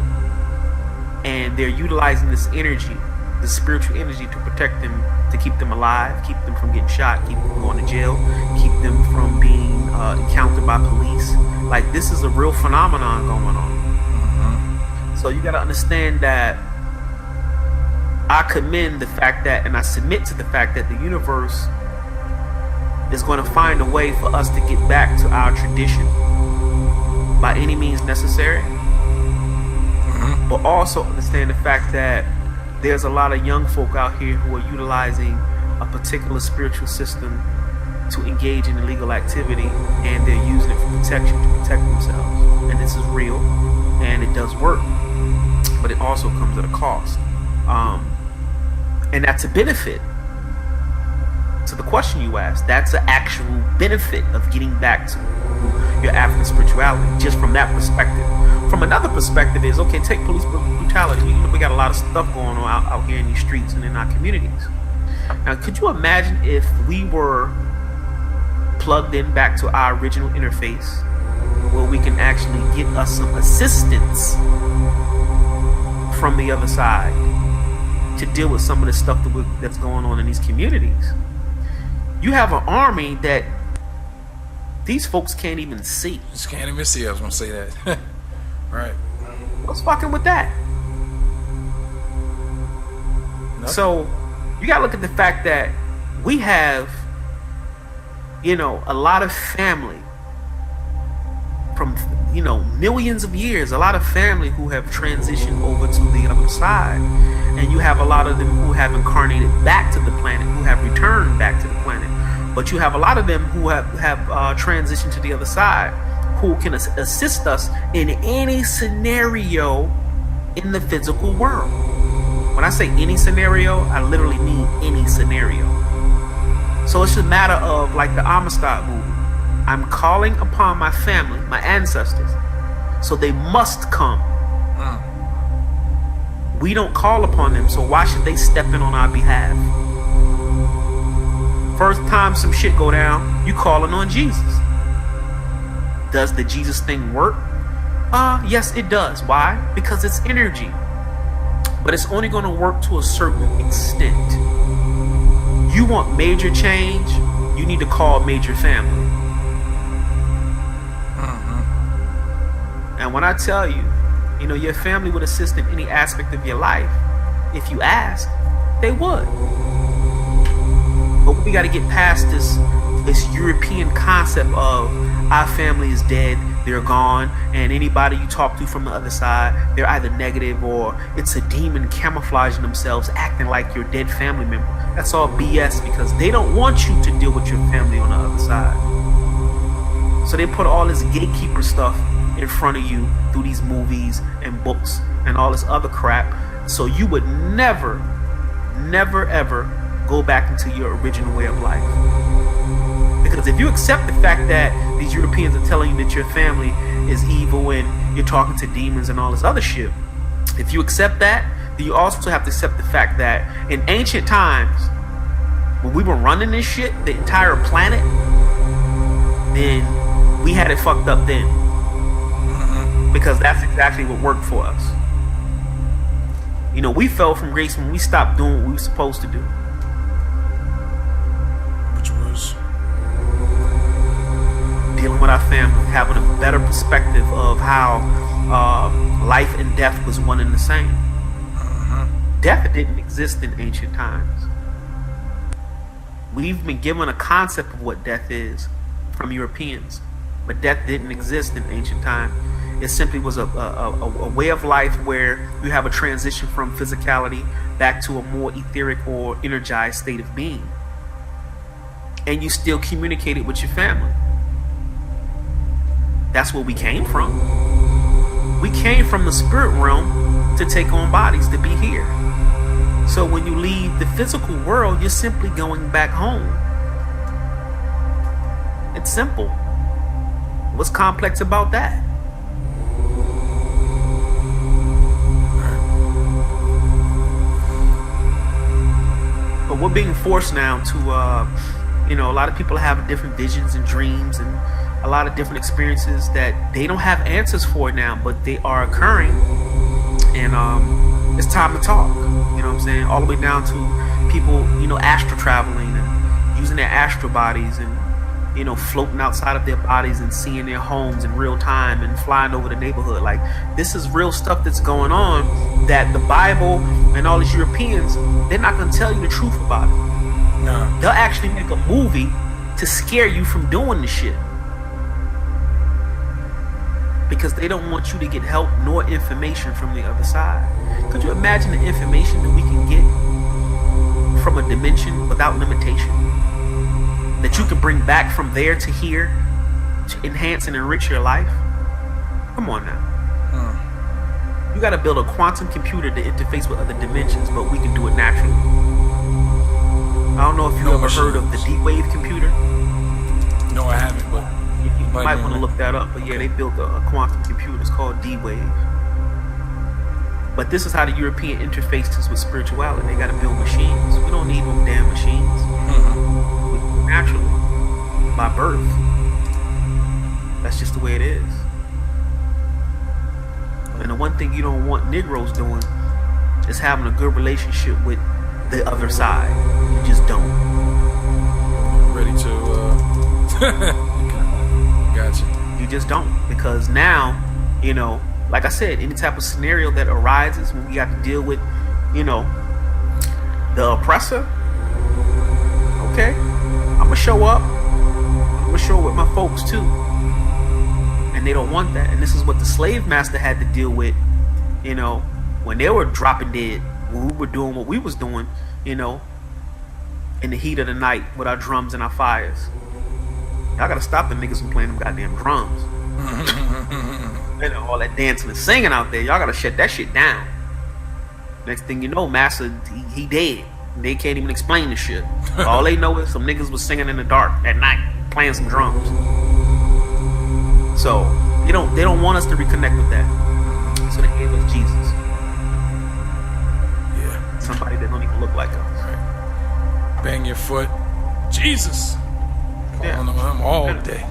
And they're utilizing this energy, the spiritual energy, to protect them, to keep them alive, keep them from getting shot, keep them from going to jail, keep them from being encountered by police. Like, this is a real phenomenon going on. So you got to understand that I commend the fact that, and I submit to the fact that the universe is going to find a way for us to get back to our tradition by any means necessary. But also understand the fact that there's a lot of young folk out here who are utilizing a particular spiritual system to engage in illegal activity, and they're using it for protection, to protect themselves. And this is real, and it does work, but it also comes at a cost. And that's a benefit. To the question you asked, that's an actual benefit of getting back to your African spirituality, just from that perspective. From another perspective is, okay, take police brutality. We got a lot of stuff going on out here in these streets and in our communities. Now, could you imagine if we were plugged in back to our original interface, where we can actually get us some assistance from the other side to deal with some of the stuff that's going on in these communities? You have an army that these folks can't even see. Just can't even see. I was gonna say that. Right. What's fucking with that? Nothing. So you gotta look at the fact that we have, a lot of family from, millions of years, a lot of family who have transitioned over to the other side. And you have a lot of them who have incarnated back to the planet, who have returned back to the planet. But you have a lot of them who have transitioned to the other side, who can assist us in any scenario in the physical world. When I say any scenario, I literally mean any scenario. So it's just a matter of, like the Amistad movie, I'm calling upon my family, my ancestors, so they must come. We don't call upon them, so why should they step in on our behalf? First time some shit go down, you calling on Jesus. Does the Jesus thing work? Yes, it does. Why? Because it's energy. But it's only going to work to a certain extent. You want major change, you need to call major family. And when I tell you, your family would assist in any aspect of your life. If you ask, they would. But we got to get past this European concept of our family is dead, they're gone, and anybody you talk to from the other side, they're either negative or it's a demon camouflaging themselves, acting like your dead family member. That's all BS, because they don't want you to deal with your family on the other side. So they put all this gatekeeper stuff in front of you through these movies and books and all this other crap, so you would never ever go back into your original way of life. Because if you accept the fact that these Europeans are telling you that your family is evil and you're talking to demons and all this other shit, if you accept that, then you also have to accept the fact that in ancient times, when we were running this shit, the entire planet, then we had it fucked up then. because that's exactly what worked for us. You know, we fell from grace when we stopped doing what we were supposed to do. Which was dealing with our family, having a better perspective of how life and death was one and the same. Death didn't exist in ancient times. We've been given a concept of what death is from Europeans, but death didn't exist in ancient time. It simply was a way of life where you have a transition from physicality back to a more etheric or energized state of being. And you still communicated with your family. That's where we came from. We came from the spirit realm to take on bodies, to be here. So when you leave the physical world, you're simply going back home. It's simple. What's complex about that? But we're being forced now to, a lot of people have different visions and dreams and a lot of different experiences that they don't have answers for now, but they are occurring. And it's time to talk. You know what I'm saying? All the way down to people, astral traveling and using their astral bodies and, floating outside of their bodies and seeing their homes in real time and flying over the neighborhood. Like, this is real stuff that's going on that the Bible and all these Europeans, they're not going to tell you the truth about it. no. They'll actually make a movie to scare you from doing the shit. Because they don't want you to get help nor information from the other side. Could you imagine the information that we can get from a dimension without limitation? That you can bring back from there to here to enhance and enrich your life? Come on now. You gotta build a quantum computer to interface with other dimensions, but we can do it naturally. I don't know if you ever heard of the deep wave computer. No, I haven't, but You might want to look that up, but yeah, they built a quantum computer. It's called D-Wave. But this is how the European interfaces with spirituality. They got to build machines. We don't need no damn machines. We do it naturally, by birth. That's just the way it is. And the one thing you don't want Negroes doing is having a good relationship with the other side. You just don't. ready to Gotcha. You just don't, because now, like I said, any type of scenario that arises when we got to deal with, the oppressor, okay, I'm gonna show up. I'm gonna show up with my folks too, and they don't want that. And this is what the slave master had to deal with, when they were dropping dead, when we were doing what we was doing, in the heat of the night with our drums and our fires. Y'all gotta stop the niggas from playing them goddamn drums. All that dancing and singing out there. Y'all gotta shut that shit down. Next thing you know, Master, he dead. They can't even explain the shit. All they know is some niggas was singing in the dark at night, playing some drums. So they don't want us to reconnect with that. So they gave us Jesus. Yeah. Somebody that don't even look like us. Right. Bang your foot. Jesus. Yeah. On him all day.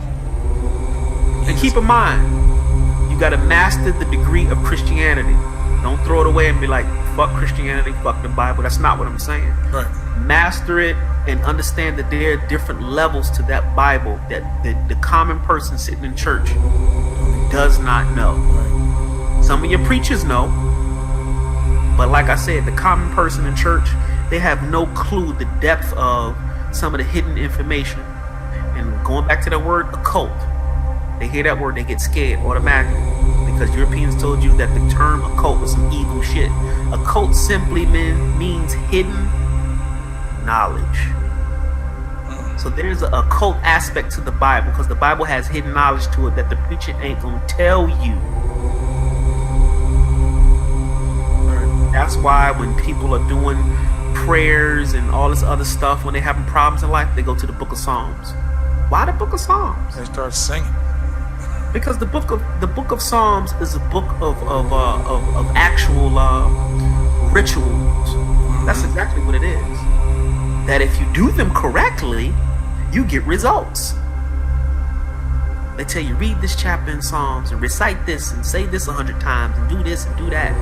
And keep in mind, you gotta master the degree of Christianity. Don't throw it away and be like, fuck Christianity, fuck the Bible. That's not what I'm saying. Right. Master it and understand that there are different levels to that Bible that the common person sitting in church does not know. Right. Some of your preachers know, but like I said, the common person in church, they have no clue the depth of some of the hidden information. And going back to the word occult, they hear that word, they get scared automatically, because Europeans told you that the term occult was some evil shit. Occult simply means hidden knowledge. So there's an occult aspect to the Bible, because the Bible has hidden knowledge to it that the preacher ain't gonna tell you. That's why when people are doing prayers and all this other stuff, when they're having problems in life, they go to the book of Psalms. Why the book of Psalms? They start singing. Because the book of Psalms is a book of actual rituals. That's exactly what it is. That if you do them correctly, you get results. They tell you read this chapter in Psalms and recite this and say this 100 times and do this and do that.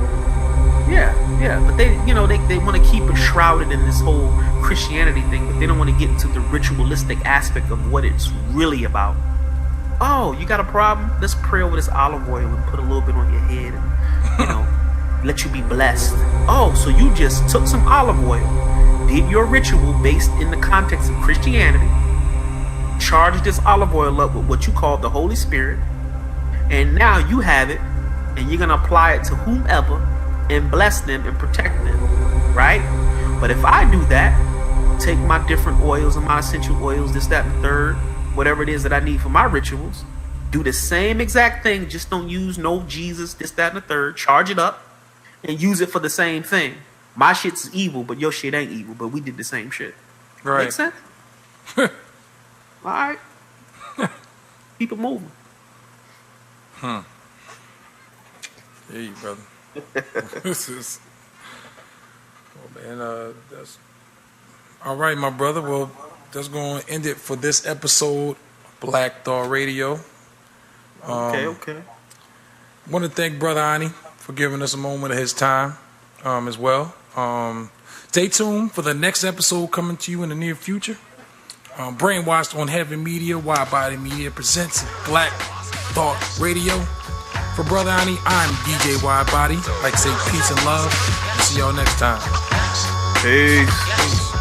Yeah, but they want to keep it shrouded in this whole Christianity thing, but they don't want to get into the ritualistic aspect of what it's really about. Oh, you got a problem? Let's pray over this olive oil and put a little bit on your head and, let you be blessed. Oh, so you just took some olive oil, did your ritual based in the context of Christianity, charged this olive oil up with what you call the Holy Spirit, and now you have it, and you're going to apply it to whomever and bless them and protect them, right? But if I do that, take my different oils and my essential oils, this, that, and the third, whatever it is that I need for my rituals, do the same exact thing, just don't use no Jesus, this, that, and the third, charge it up, and use it for the same thing. My shit's evil, but your shit ain't evil, but we did the same shit. Right. Make sense? All right. Keep it moving. Yeah, you brother. This is, oh man, that's all right, my brother. Well, that's going to end it for this episode, Black Thought Radio. Okay. Want to thank Brother Ani for giving us a moment of his time, as well. Stay tuned for the next episode coming to you in the near future. Brainwashed on Heavy Media, Widebody Media presents Black Thought Radio. For Brother Ani, I'm DJ Widebody. Like to say peace and love. See y'all next time. Peace.